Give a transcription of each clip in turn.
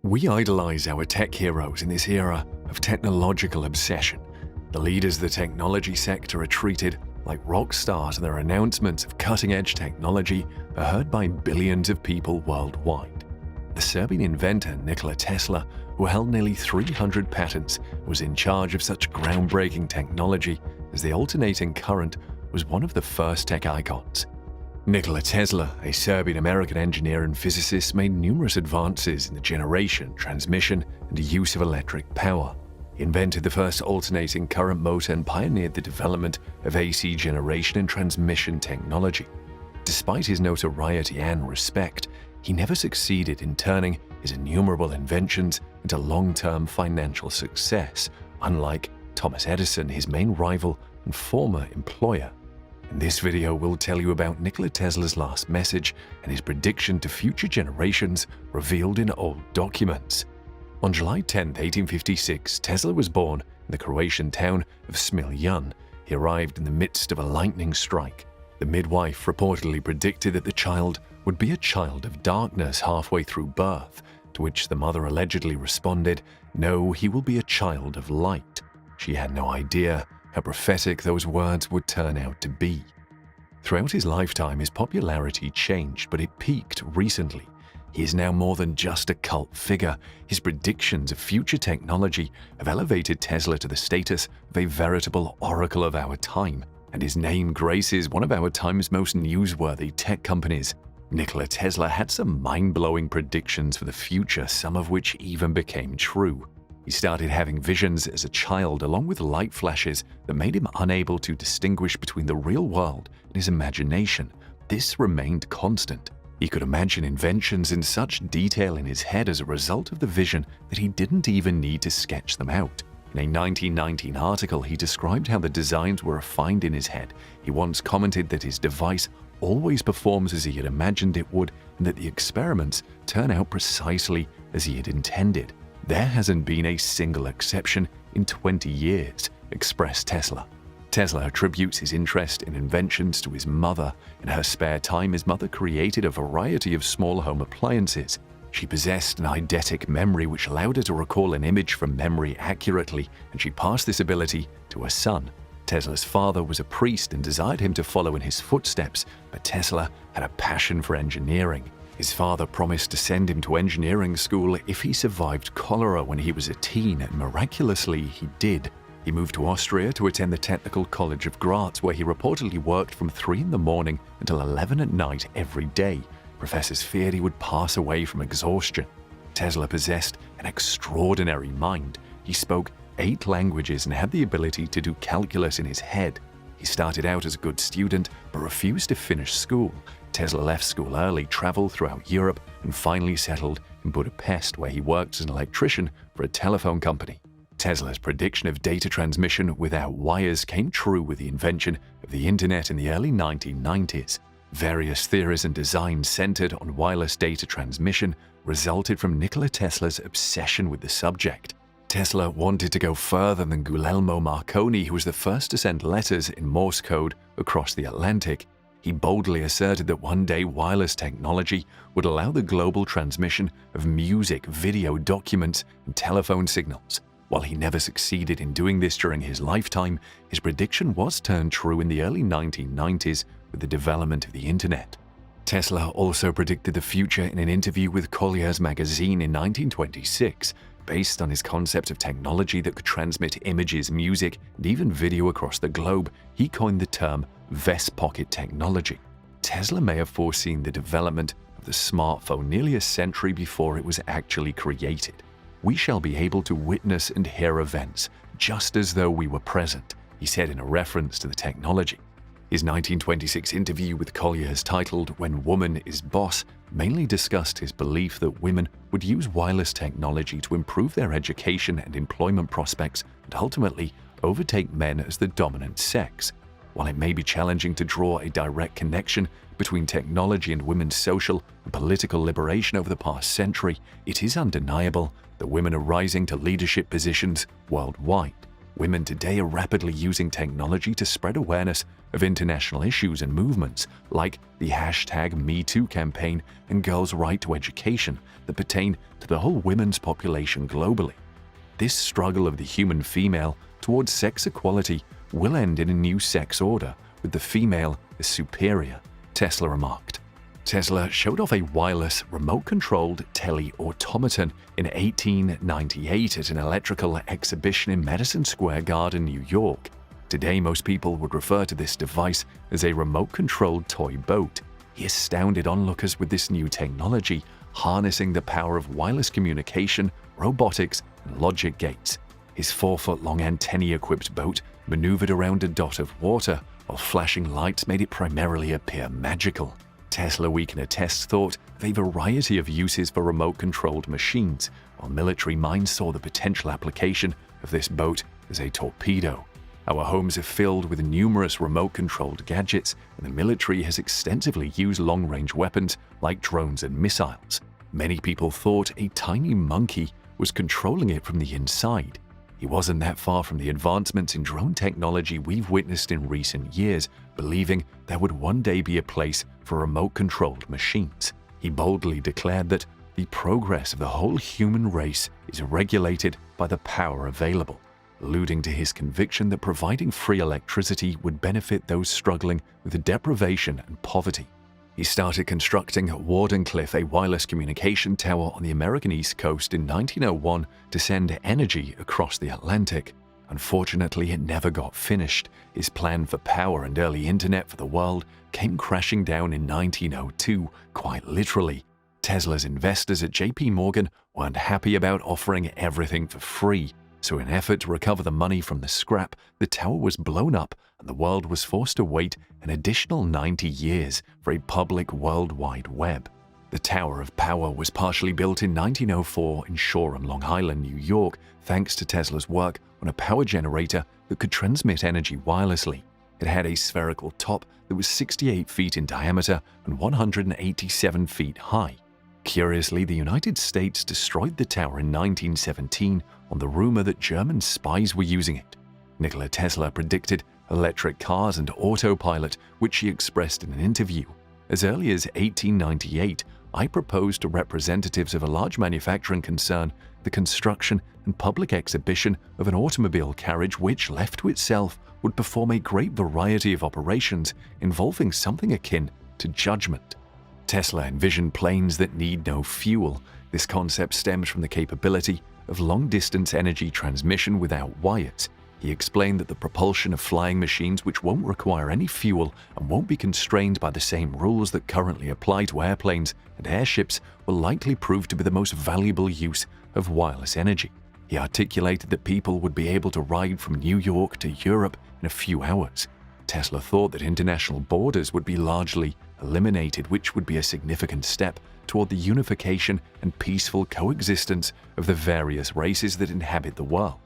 We idolize our tech heroes in this era of technological obsession. The leaders of the technology sector are treated like rock stars, and their announcements of cutting-edge technology are heard by billions of people worldwide. The Serbian inventor Nikola Tesla, who held nearly 300 patents, was in charge of such groundbreaking technology as the alternating current, was one of the first tech icons. Nikola Tesla, a Serbian-American engineer and physicist, made numerous advances in the generation, transmission, and use of electric power. He invented the first alternating current motor and pioneered the development of AC generation and transmission technology. Despite his notoriety and respect, he never succeeded in turning his innumerable inventions into long-term financial success, unlike Thomas Edison, his main rival and former employer. In this video, we'll tell you about Nikola Tesla's last message and his prediction to future generations revealed in old documents. On July 10, 1856, Tesla was born in the Croatian town of Smiljan. He arrived in the midst of a lightning strike. The midwife reportedly predicted that the child would be a child of darkness halfway through birth, to which the mother allegedly responded, "No, he will be a child of light." She had no idea how prophetic those words would turn out to be. Throughout his lifetime, his popularity changed, but it peaked recently. He is now more than just a cult figure. His predictions of future technology have elevated Tesla to the status of a veritable oracle of our time, and his name graces one of our time's most newsworthy tech companies. Nikola Tesla had some mind-blowing predictions for the future, some of which even became true. He started having visions as a child, along with light flashes that made him unable to distinguish between the real world and his imagination. This remained constant. He could imagine inventions in such detail in his head as a result of the vision that he didn't even need to sketch them out. In a 1919 article, he described how the designs were refined in his head. He once commented that his device always performs as he had imagined it would, and that the experiments turn out precisely as he had intended. "There hasn't been a single exception in 20 years, expressed Tesla. Tesla attributes his interest in inventions to his mother. In her spare time, his mother created a variety of small home appliances. She possessed an eidetic memory which allowed her to recall an image from memory accurately, and she passed this ability to her son. Tesla's father was a priest and desired him to follow in his footsteps, but Tesla had a passion for engineering. His father promised to send him to engineering school if he survived cholera when he was a teen, and miraculously he did. He moved to Austria to attend the Technical College of Graz, where he reportedly worked from 3 in the morning until 11 at night every day. Professors feared he would pass away from exhaustion. Tesla possessed an extraordinary mind. He spoke 8 languages and had the ability to do calculus in his head. He started out as a good student but refused to finish school. Tesla left school early, traveled throughout Europe, and finally settled in Budapest, where he worked as an electrician for a telephone company. Tesla's prediction of data transmission without wires came true with the invention of the internet in the early 1990s. Various theories and designs centered on wireless data transmission resulted from Nikola Tesla's obsession with the subject. Tesla wanted to go further than Guglielmo Marconi, who was the first to send letters in Morse code across the Atlantic. He boldly asserted that one day wireless technology would allow the global transmission of music, video, documents, and telephone signals. While he never succeeded in doing this during his lifetime, his prediction was turned true in the early 1990s with the development of the internet. Tesla also predicted the future in an interview with Collier's magazine in 1926. Based on his concept of technology that could transmit images, music, and even video across the globe, he coined the term vest pocket technology. Tesla may have foreseen the development of the smartphone nearly a century before it was actually created. "We shall be able to witness and hear events, just as though we were present," he said in a reference to the technology. His 1926 interview with Collier's, titled "When Woman is Boss," mainly discussed his belief that women would use wireless technology to improve their education and employment prospects and ultimately overtake men as the dominant sex. While it may be challenging to draw a direct connection between technology and women's social and political liberation over the past century, it is undeniable that women are rising to leadership positions worldwide. Women today are rapidly using technology to spread awareness of international issues and movements like the #MeToo campaign and girls' right to education that pertain to the whole women's population globally. This struggle of the human female towards sex equality will end in a new sex order, with the female as superior, Tesla remarked. Tesla showed off a wireless, remote-controlled tele-automaton in 1898 at an electrical exhibition in Madison Square Garden, New York. Today, most people would refer to this device as a remote-controlled toy boat. He astounded onlookers with this new technology, harnessing the power of wireless communication, robotics, and logic gates. His 4-foot-long antennae-equipped boat maneuvered around a dot of water, while flashing lights made it primarily appear magical. Tesla, we can attest, thought of a variety of uses for remote-controlled machines, while military minds saw the potential application of this boat as a torpedo. Our homes are filled with numerous remote-controlled gadgets, and the military has extensively used long-range weapons like drones and missiles. Many people thought a tiny monkey was controlling it from the inside. He wasn't that far from the advancements in drone technology we've witnessed in recent years, believing there would one day be a place for remote-controlled machines. He boldly declared that the progress of the whole human race is regulated by the power available, alluding to his conviction that providing free electricity would benefit those struggling with deprivation and poverty. He started constructing Wardenclyffe, a wireless communication tower on the American East Coast in 1901 to send energy across the Atlantic. Unfortunately, it never got finished. His plan for power and early internet for the world came crashing down in 1902, quite literally. Tesla's investors at JP Morgan weren't happy about offering everything for free, so in an effort to recover the money from the scrap, the tower was blown up and the world was forced to wait an additional 90 years for a public World Wide Web. The Tower of Power was partially built in 1904 in Shoreham, Long Island, New York, thanks to Tesla's work on a power generator that could transmit energy wirelessly. It had a spherical top that was 68 feet in diameter and 187 feet high. Curiously, the United States destroyed the tower in 1917 on the rumor that German spies were using it. Nikola Tesla predicted electric cars and autopilot, which he expressed in an interview. As early as 1898, I proposed to representatives of a large manufacturing concern the construction and public exhibition of an automobile carriage which, left to itself, would perform a great variety of operations involving something akin to judgment. Tesla envisioned planes that need no fuel. This concept stems from the capability of long-distance energy transmission without wires. He explained that the propulsion of flying machines which won't require any fuel and won't be constrained by the same rules that currently apply to airplanes and airships will likely prove to be the most valuable use of wireless energy. He articulated that people would be able to ride from New York to Europe in a few hours. Tesla thought that international borders would be largely eliminated, which would be a significant step toward the unification and peaceful coexistence of the various races that inhabit the world.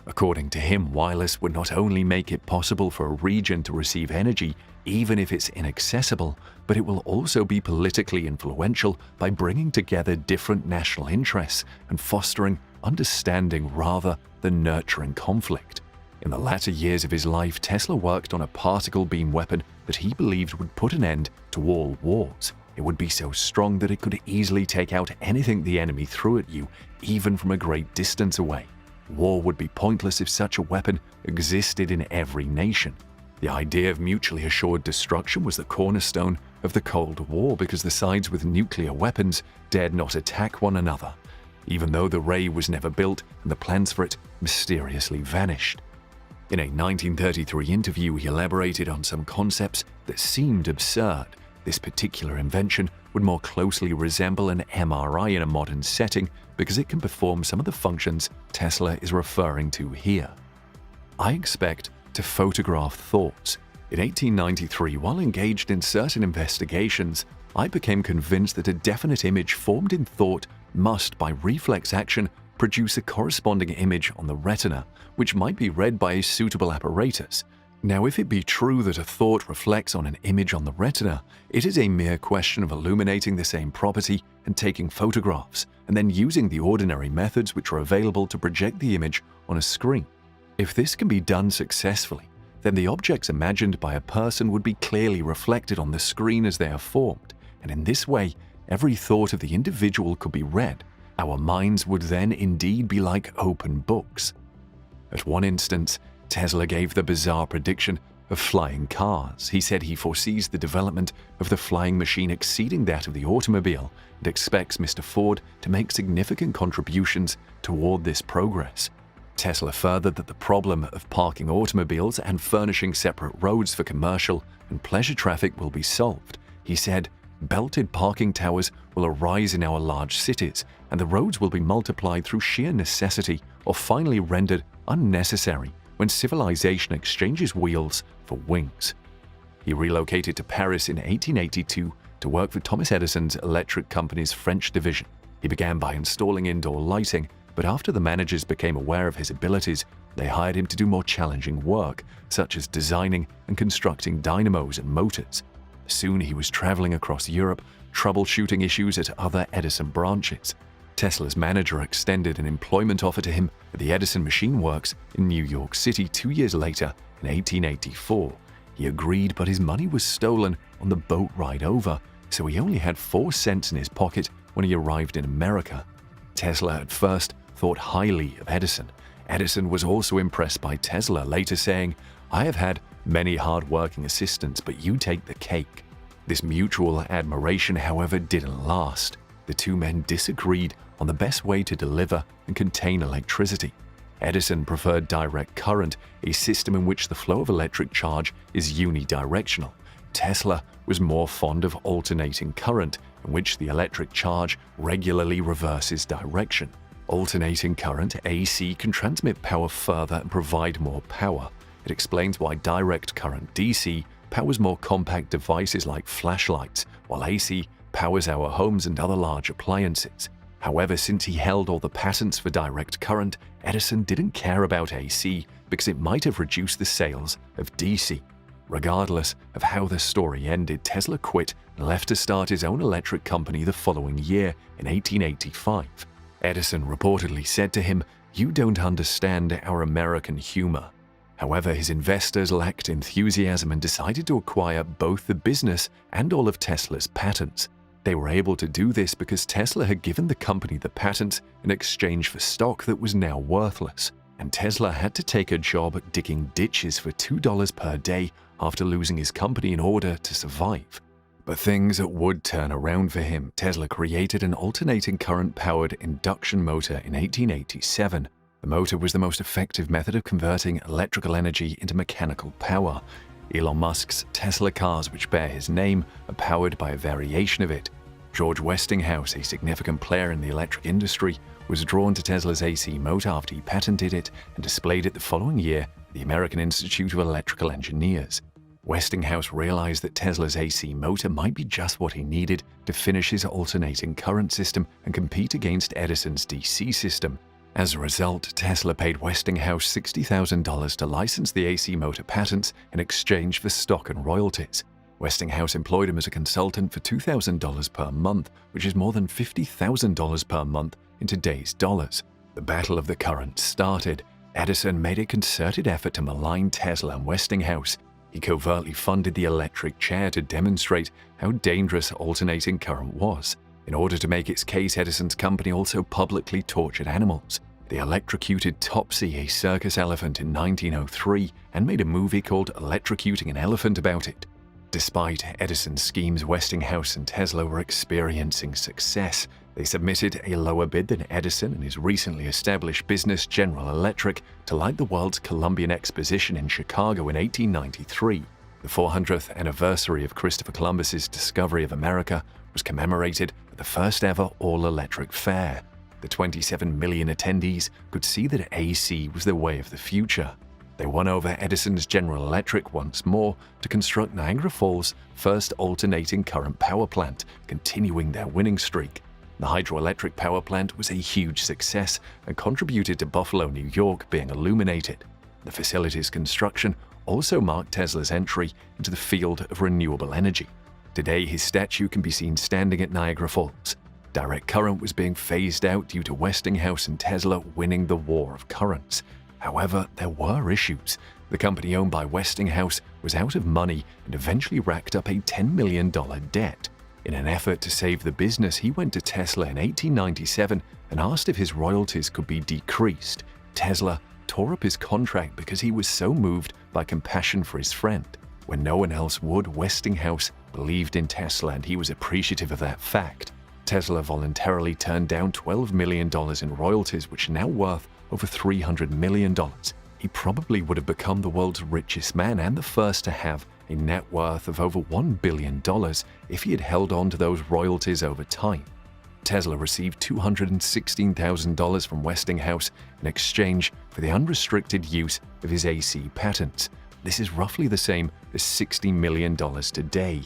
According to him, wireless would not only make it possible for a region to receive energy even if it's inaccessible, but it will also be politically influential by bringing together different national interests and fostering understanding rather than nurturing conflict. In the latter years of his life, Tesla worked on a particle beam weapon that he believed would put an end to all wars. It would be so strong that it could easily take out anything the enemy threw at you, even from a great distance away. War would be pointless if such a weapon existed in every nation. The idea of mutually assured destruction was the cornerstone of the Cold War because the sides with nuclear weapons dared not attack one another, even though the ray was never built and the plans for it mysteriously vanished. In a 1933 interview, he elaborated on some concepts that seemed absurd. This particular invention would more closely resemble an MRI in a modern setting because it can perform some of the functions Tesla is referring to here. I expect to photograph thoughts. In 1893, while engaged in certain investigations, I became convinced that a definite image formed in thought must, by reflex action, produce a corresponding image on the retina, which might be read by a suitable apparatus. Now, if it be true that a thought reflects on an image on the retina, it is a mere question of illuminating the same property and taking photographs, and then using the ordinary methods which are available to project the image on a screen. If this can be done successfully, then the objects imagined by a person would be clearly reflected on the screen as they are formed, and in this way, every thought of the individual could be read. Our minds would then indeed be like open books. At one instance, Tesla gave the bizarre prediction of flying cars. He said he foresees the development of the flying machine exceeding that of the automobile and expects Mr. Ford to make significant contributions toward this progress. Tesla furthered that the problem of parking automobiles and furnishing separate roads for commercial and pleasure traffic will be solved. He said, "Belted parking towers will arise in our large cities, and the roads will be multiplied through sheer necessity or finally rendered unnecessary when civilization exchanges wheels for wings." He relocated to Paris in 1882 to work for Thomas Edison's electric company's French division. He began by installing indoor lighting, but after the managers became aware of his abilities, they hired him to do more challenging work, such as designing and constructing dynamos and motors. Soon he was traveling across Europe, troubleshooting issues at other Edison branches. Tesla's manager extended an employment offer to him at the Edison Machine Works in New York City 2 years later, in 1884. He agreed, but his money was stolen on the boat ride over, so he only had 4 cents in his pocket when he arrived in America. Tesla at first thought highly of Edison. Edison was also impressed by Tesla, later saying, "I have had many hard-working assistants, but you take the cake." This mutual admiration, however, didn't last. The two men disagreed on the best way to deliver and contain electricity. Edison preferred direct current, a system in which the flow of electric charge is unidirectional. Tesla was more fond of alternating current, in which the electric charge regularly reverses direction. Alternating current, AC, can transmit power further and provide more power. It explains why direct current, DC, powers more compact devices like flashlights, while AC powers our homes and other large appliances. However, since he held all the patents for direct current, Edison didn't care about AC because it might have reduced the sales of DC. Regardless of how the story ended, Tesla quit and left to start his own electric company the following year in 1885. Edison reportedly said to him, "You don't understand our American humor." However, his investors lacked enthusiasm and decided to acquire both the business and all of Tesla's patents. They were able to do this because Tesla had given the company the patents in exchange for stock that was now worthless, and Tesla had to take a job digging ditches for $2 per day after losing his company in order to survive. But things would turn around for him. Tesla created an alternating current-powered induction motor in 1887. The motor was the most effective method of converting electrical energy into mechanical power. Elon Musk's Tesla cars, which bear his name, are powered by a variation of it. George Westinghouse, a significant player in the electric industry, was drawn to Tesla's AC motor after he patented it and displayed it the following year at the American Institute of Electrical Engineers. Westinghouse realized that Tesla's AC motor might be just what he needed to finish his alternating current system and compete against Edison's DC system. As a result, Tesla paid Westinghouse $60,000 to license the AC motor patents in exchange for stock and royalties. Westinghouse employed him as a consultant for $2,000 per month, which is more than $50,000 per month in today's dollars. The battle of the current started. Edison made a concerted effort to malign Tesla and Westinghouse. He covertly funded the electric chair to demonstrate how dangerous alternating current was. In order to make its case, Edison's company also publicly tortured animals. They electrocuted Topsy, a circus elephant, in 1903 and made a movie called Electrocuting an Elephant about it. Despite Edison's schemes, Westinghouse and Tesla were experiencing success. They submitted a lower bid than Edison and his recently established business General Electric to light the world's Columbian Exposition in Chicago in 1893. The 400th anniversary of Christopher Columbus's discovery of America was commemorated at the first ever all-electric fair. The 27 million attendees could see that AC was the way of the future. They won over Edison's General Electric once more to construct Niagara Falls' first alternating current power plant, continuing their winning streak. The hydroelectric power plant was a huge success and contributed to Buffalo, New York being illuminated. The facility's construction also marked Tesla's entry into the field of renewable energy. Today, his statue can be seen standing at Niagara Falls. Direct current was being phased out due to Westinghouse and Tesla winning the war of currents. However, there were issues. The company owned by Westinghouse was out of money and eventually racked up a $10 million debt. In an effort to save the business, he went to Tesla in 1897 and asked if his royalties could be decreased. Tesla tore up his contract because he was so moved by compassion for his friend. When no one else would, Westinghouse believed in Tesla and he was appreciative of that fact. Tesla voluntarily turned down $12 million in royalties, which are now worth over $300 million. He probably would have become the world's richest man and the first to have a net worth of over $1 billion if he had held on to those royalties over time. Tesla received $216,000 from Westinghouse in exchange for the unrestricted use of his AC patents. This is roughly the same as $60 million today.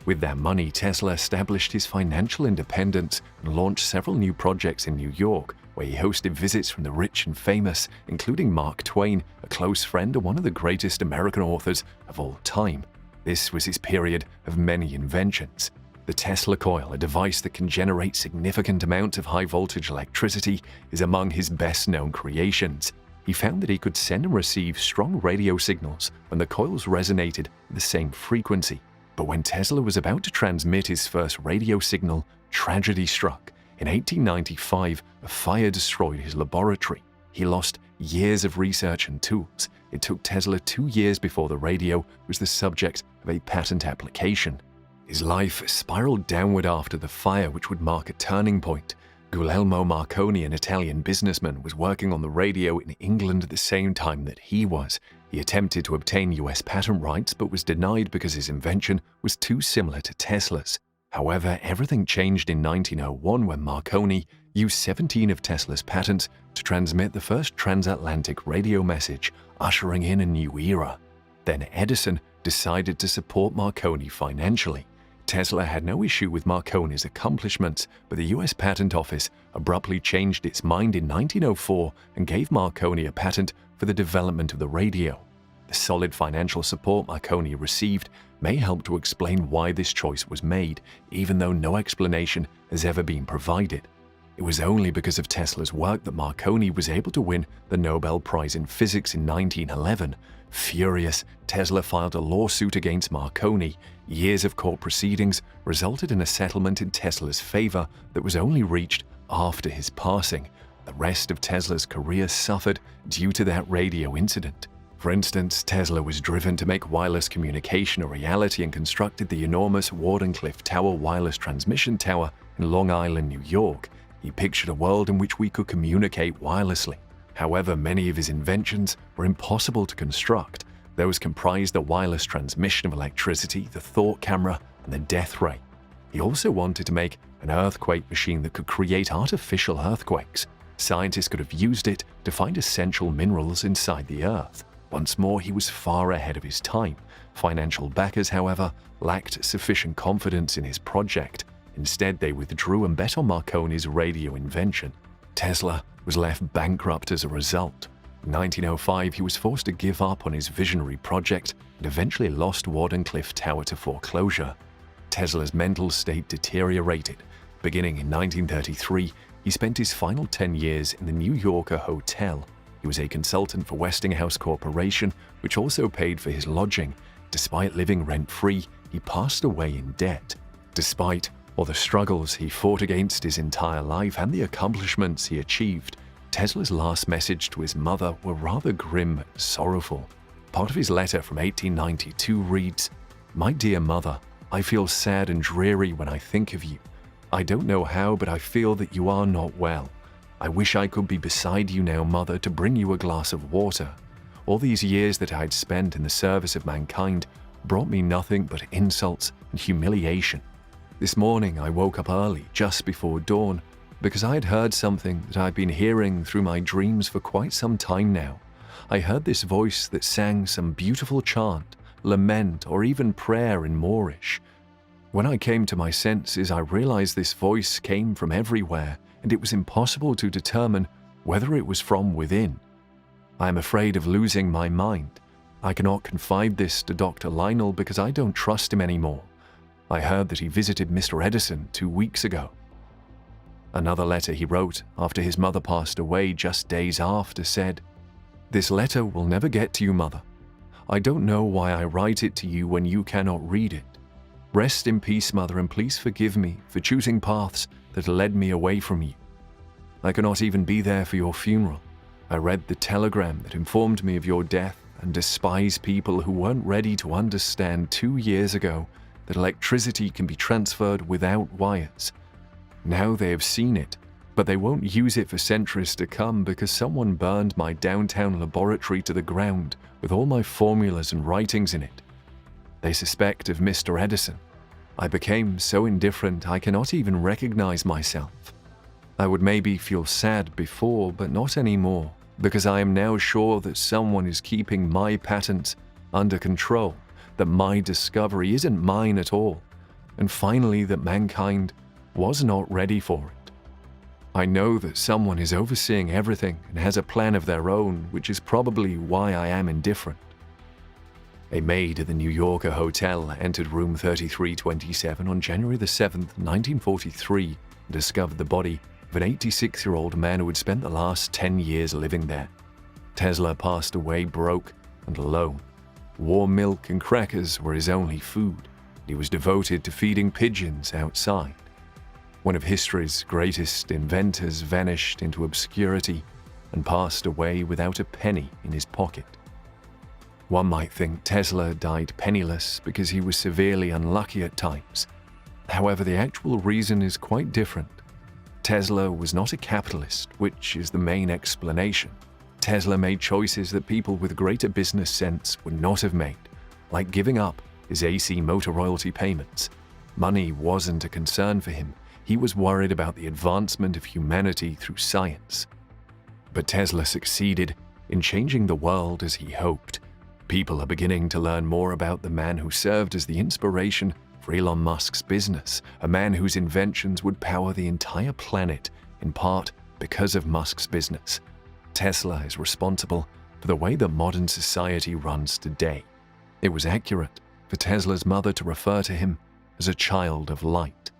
With that money, Tesla established his financial independence and launched several new projects in New York, where he hosted visits from the rich and famous, including Mark Twain, a close friend and one of the greatest American authors of all time. This was his period of many inventions. The Tesla coil, a device that can generate significant amounts of high-voltage electricity, is among his best-known creations. He found that he could send and receive strong radio signals when the coils resonated at the same frequency. But when Tesla was about to transmit his first radio signal, tragedy struck. In 1895, a fire destroyed his laboratory. He lost years of research and tools. It took Tesla 2 years before the radio was the subject of a patent application. His life spiraled downward after the fire, which would mark a turning point. Guglielmo Marconi, an Italian businessman, was working on the radio in England at the same time that he was. He attempted to obtain US patent rights but was denied because his invention was too similar to Tesla's. However, everything changed in 1901 when Marconi used 17 of Tesla's patents to transmit the first transatlantic radio message, ushering in a new era. Then Edison decided to support Marconi financially. Tesla had no issue with Marconi's accomplishments, but the US Patent Office abruptly changed its mind in 1904 and gave Marconi a patent for the development of the radio. The solid financial support Marconi received may help to explain why this choice was made, even though no explanation has ever been provided. It was only because of Tesla's work that Marconi was able to win the Nobel Prize in Physics in 1911. Furious, Tesla filed a lawsuit against Marconi. Years of court proceedings resulted in a settlement in Tesla's favor that was only reached after his passing. The rest of Tesla's career suffered due to that radio incident. For instance, Tesla was driven to make wireless communication a reality and constructed the enormous Wardenclyffe Tower wireless transmission tower in Long Island, New York. He pictured a world in which we could communicate wirelessly. However, many of his inventions were impossible to construct. Those comprised the wireless transmission of electricity, the thought camera, and the death ray. He also wanted to make an earthquake machine that could create artificial earthquakes. Scientists could have used it to find essential minerals inside the earth. Once more, he was far ahead of his time. Financial backers, however, lacked sufficient confidence in his project. Instead, they withdrew and bet on Marconi's radio invention. Tesla was left bankrupt as a result. In 1905, he was forced to give up on his visionary project and eventually lost Wardenclyffe Tower to foreclosure. Tesla's mental state deteriorated. Beginning in 1933, he spent his final 10 years in the New Yorker Hotel. He was a consultant for Westinghouse Corporation, which also paid for his lodging. Despite living rent-free, he passed away in debt. Despite all the struggles he fought against his entire life and the accomplishments he achieved, Tesla's last message to his mother were rather grim and sorrowful. Part of his letter from 1892 reads, "My dear mother, I feel sad and dreary when I think of you. I don't know how, but I feel that you are not well. I wish I could be beside you now, mother, to bring you a glass of water. All these years that I had spent in the service of mankind brought me nothing but insults and humiliation. This morning I woke up early, just before dawn, because I had heard something that I'd been hearing through my dreams for quite some time now. I heard this voice that sang some beautiful chant, lament, or even prayer in Moorish. When I came to my senses, I realized this voice came from everywhere, and it was impossible to determine whether it was from within. I am afraid of losing my mind. I cannot confide this to Dr. Lionel because I don't trust him anymore. I heard that he visited Mr. Edison 2 weeks ago." Another letter he wrote after his mother passed away just days after said, This letter will never get to you, Mother. I don't know why I write it to you when you cannot read it. Rest in peace, Mother, and please forgive me for choosing paths that led me away from you. I cannot even be there for your funeral. I read the telegram that informed me of your death and despise people who weren't ready to understand 2 years ago that electricity can be transferred without wires. Now they have seen it, but they won't use it for centuries to come because someone burned my downtown laboratory to the ground with all my formulas and writings in it. They suspect of Mr. Edison. I became so indifferent I cannot even recognize myself. I would maybe feel sad before, but not anymore, because I am now sure that someone is keeping my patents under control, that my discovery isn't mine at all, and finally that mankind was not ready for it. I know that someone is overseeing everything and has a plan of their own, which is probably why I am indifferent. A maid at the New Yorker hotel entered room 3327 on January the 7th, 1943, and discovered the body of an 86-year-old man who had spent the last 10 years living there. Tesla passed away broke and alone. Warm milk and crackers were his only food. He was devoted to feeding pigeons outside. One of history's greatest inventors vanished into obscurity and passed away without a penny in his pocket. One might think Tesla died penniless because he was severely unlucky at times. However, the actual reason is quite different. Tesla was not a capitalist, which is the main explanation. Tesla made choices that people with greater business sense would not have made, like giving up his AC motor royalty payments. Money wasn't a concern for him. He was worried about the advancement of humanity through science. But Tesla succeeded in changing the world as he hoped. People are beginning to learn more about the man who served as the inspiration for Elon Musk's business, a man whose inventions would power the entire planet, in part because of Musk's business. Tesla is responsible for the way that modern society runs today. It was accurate for Tesla's mother to refer to him as a child of light.